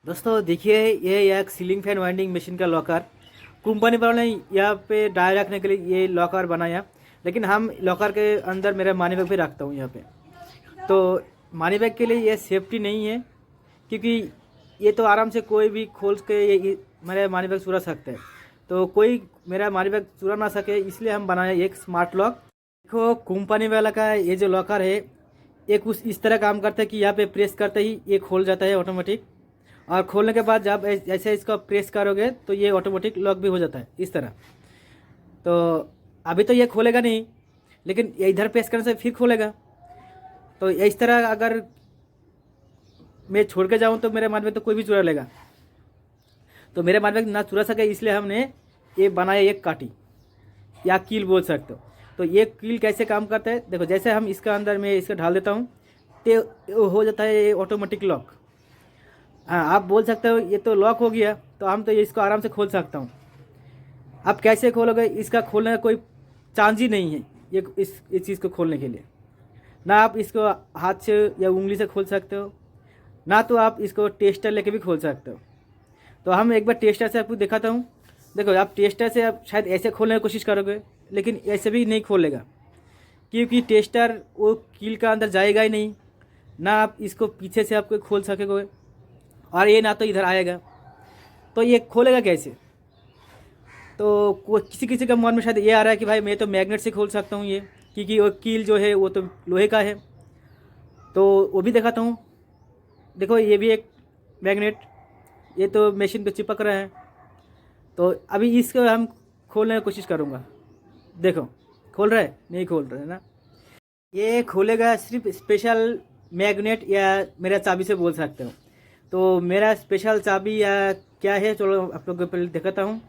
दोस्तों देखिए, ये एक सीलिंग फैन वाइंडिंग मशीन का लॉकर कंपनी वालों ने यहाँ पे डायल रखने के लिए ये लॉकर बनाया। लेकिन हम लॉकर के अंदर मेरा मनी बैग भी रखता हूँ यहाँ पे। तो मनी बैग के लिए ये सेफ्टी नहीं है, क्योंकि ये तो आराम से कोई भी खोल के ये मेरा मनी बैग चुरा सकता है। तो कोई मेरा मनी बैग चुरा ना सके, इसलिए हम बनाए एक स्मार्ट लॉक। देखो, कंपनी वाला का ये जो लॉकर है ये कुछ इस तरह काम करता है कि यहाँ पे प्रेस करते ही ये खोल जाता है ऑटोमेटिक। और खोलने के बाद जब ऐसे इसको प्रेस करोगे तो ये ऑटोमेटिक लॉक भी हो जाता है इस तरह। तो अभी तो ये खोलेगा नहीं, लेकिन ये इधर प्रेस करने से फिर खोलेगा। तो इस तरह अगर मैं छोड़ के जाऊँ तो मेरे मन में तो कोई भी चुरा लेगा। तो मेरे मन में ना चुरा सके, इसलिए हमने ये बनाया एक काटी या कील बोल सकते हो। तो ये कील कैसे काम करता है देखो, जैसे हम इसका अंदर में इसका ढाल देता हूँ तो हो जाता है ये ऑटोमेटिक लॉक। हाँ, आप बोल सकते हो ये तो लॉक हो गया, तो हम तो ये इसको आराम से खोल सकता हूँ। आप कैसे खोलोगे? इसका खोलने का कोई चांस ही नहीं है ये इस चीज़ को खोलने के लिए। ना आप इसको हाथ से या उंगली से खोल सकते हो, ना तो आप इसको टेस्टर लेके भी खोल सकते हो। तो हम एक बार टेस्टर से आपको दिखाता हूँ। देखो, आप टेस्टर से आप शायद ऐसे खोलने की कोशिश करोगे, लेकिन ऐसे भी नहीं खोलेगा, क्योंकि टेस्टर वो कील का अंदर जाएगा ही नहीं। ना आप इसको पीछे से आपको खोल सकोगे, और ये ना तो इधर आएगा। तो ये खोलेगा कैसे? तो किसी किसी का मन में शायद ये आ रहा है कि भाई मैं तो मैग्नेट से खोल सकता हूँ ये, क्योंकि वो कील जो है वो तो लोहे का है। तो वो भी दिखाता हूँ। देखो, ये भी एक मैग्नेट, ये तो मशीन पे चिपक रहा है। तो अभी इसको हम खोलने की कोशिश करूँगा। देखो, खोल रहा है? नहीं खोल रहा है ना। ये खोलेगा सिर्फ स्पेशल मैग्नेट या मेरा चाबी से बोल सकते हो। तो मेरा स्पेशल चाबी या क्या है, चलो आप लोगों को पहले दिखाता हूँ।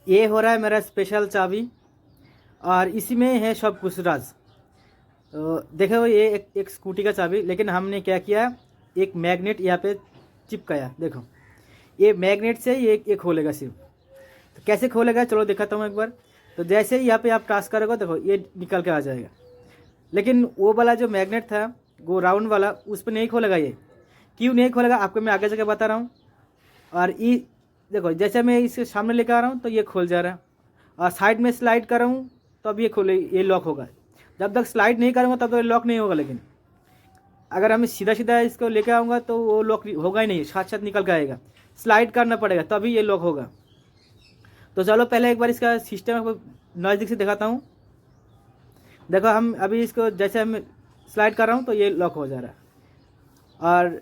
ये हो रहा है मेरा स्पेशल चाबी, और इसी में है सब कुछ राज। तो देखो, ये एक स्कूटी का चाबी, लेकिन हमने क्या किया, एक मैग्नेट यहाँ पे चिपकाया। देखो, ये मैग्नेट से ये खोलेगा सिर्फ। तो कैसे खोलेगा चलो दिखाता हूँ एक बार। तो जैसे ही यहाँ पे आप टाच करोगे, देखो ये निकल के आ जाएगा। लेकिन वो वाला जो मैग्नेट था, वो राउंड वाला, उस पर नहीं खोलेगा। ये क्यों नहीं खोलेगा आपको मैं आगे जाके बता रहा हूँ। और ये देखो, जैसे मैं इसके सामने लेकर आ रहा हूँ तो ये खोल जा रहा है, और साइड में स्लाइड कर रहा हूँ तो अब ये खोले, ये लॉक होगा। जब तक स्लाइड नहीं करूँगा तब तक लॉक नहीं होगा। लेकिन अगर हम सीधा सीधा इसको लेकर आऊँगा तो वो लॉक होगा ही नहीं, साथ साथ निकल के आएगा। स्लाइड करना पड़ेगा तभी ये लॉक होगा। तो चलो पहले एक बार इसका सिस्टम नज़दीक से दिखाता हूँ। देखो, हम अभी इसको जैसे हम स्लाइड कर रहा हूँ तो ये लॉक हो जा रहा है, और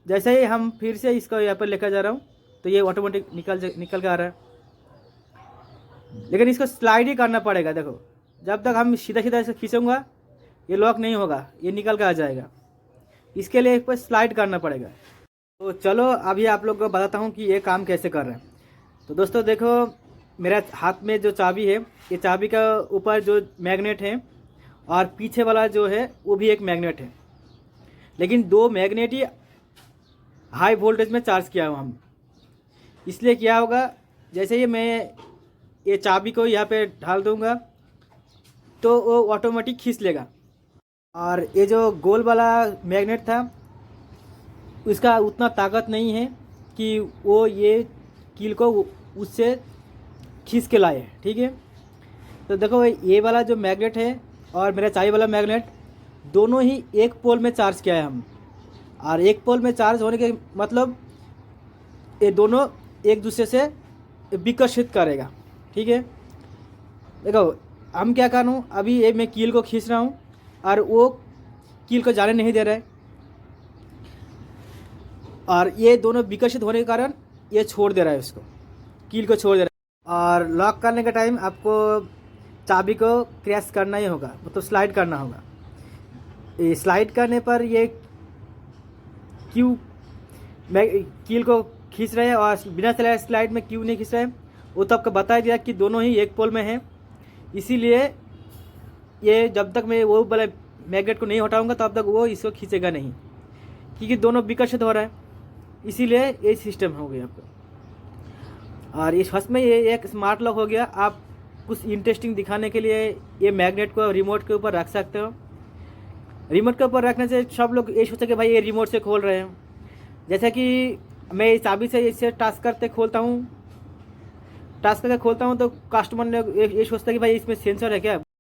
जैसे ही हम फिर से इसको यहाँ पर लेकर जा रहा हूँ तो ये ऑटोमेटिक निकल के आ रहा है। लेकिन इसको स्लाइड ही करना पड़ेगा। देखो, जब तक हम सीधा सीधा इसे खींचूंगा ये लॉक नहीं होगा, ये निकल के आ जाएगा। इसके लिए एक पर स्लाइड करना पड़ेगा। तो चलो अभी आप लोग को बताता हूँ कि ये काम कैसे कर रहे हैं। तो दोस्तों देखो, मेरा हाथ में जो चाबी है, ये चाबी का ऊपर जो मैग्नेट है, और पीछे वाला जो है वो भी एक मैग्नेट है। लेकिन दो मैग्नेट ही हाई वोल्टेज में चार्ज किया हूँ हम। इसलिए क्या होगा, जैसे ही मैं ये चाबी को यहाँ पे ढाल दूँगा तो वो ऑटोमेटिक खींच लेगा। और ये जो गोल वाला मैग्नेट था, उसका उतना ताकत नहीं है कि वो ये कील को उससे खींच के लाए। ठीक है। तो देखो, ये वाला जो मैग्नेट है और मेरा चाबी वाला मैग्नेट, दोनों ही एक पोल में चार्ज किया है हम। और एक पोल में चार्ज होने के मतलब ये दोनों एक दूसरे से विकसित करेगा। ठीक है। देखो, हम क्या कर रहा हूँ, अभी ये मैं कील को खींच रहा हूँ और वो कील को जाने नहीं दे रहा है, और ये दोनों विकसित होने के कारण ये छोड़ दे रहा है, उसको कील को छोड़ दे रहा है। और लॉक करने के टाइम आपको चाबी को क्रैश करना ही होगा, मतलब स्लाइड करना होगा। ये स्लाइड करने पर ये क्यों मैं कील को खींच रहे हैं और बिना स्लाइड में क्यों नहीं खींच रहे हैं, वो तो आपको बता दिया कि दोनों ही एक पोल में हैं। इसीलिए ये जब तक मैं वो वाला मैग्नेट को नहीं हटाऊंगा तब तक वो इसको खींचेगा नहीं, क्योंकि दोनों विकसित हो रहा है। इसीलिए ये सिस्टम हो गया आपको। और इस फर्स्ट में ये एक स्मार्ट लॉक हो गया। आप कुछ इंटरेस्टिंग दिखाने के लिए ये मैग्नेट को रिमोट के ऊपर रख सकते हो। रिमोट के ऊपर रखने से सब लोग ये सोचते कि भाई ये रिमोट से खोल रहे हैं, जैसे कि मैं इस चाबी से इसे टास्क करते खोलता हूँ, टास्क करके खोलता हूँ तो कस्टमर ने ये सोचता है कि भाई इसमें सेंसर है क्या।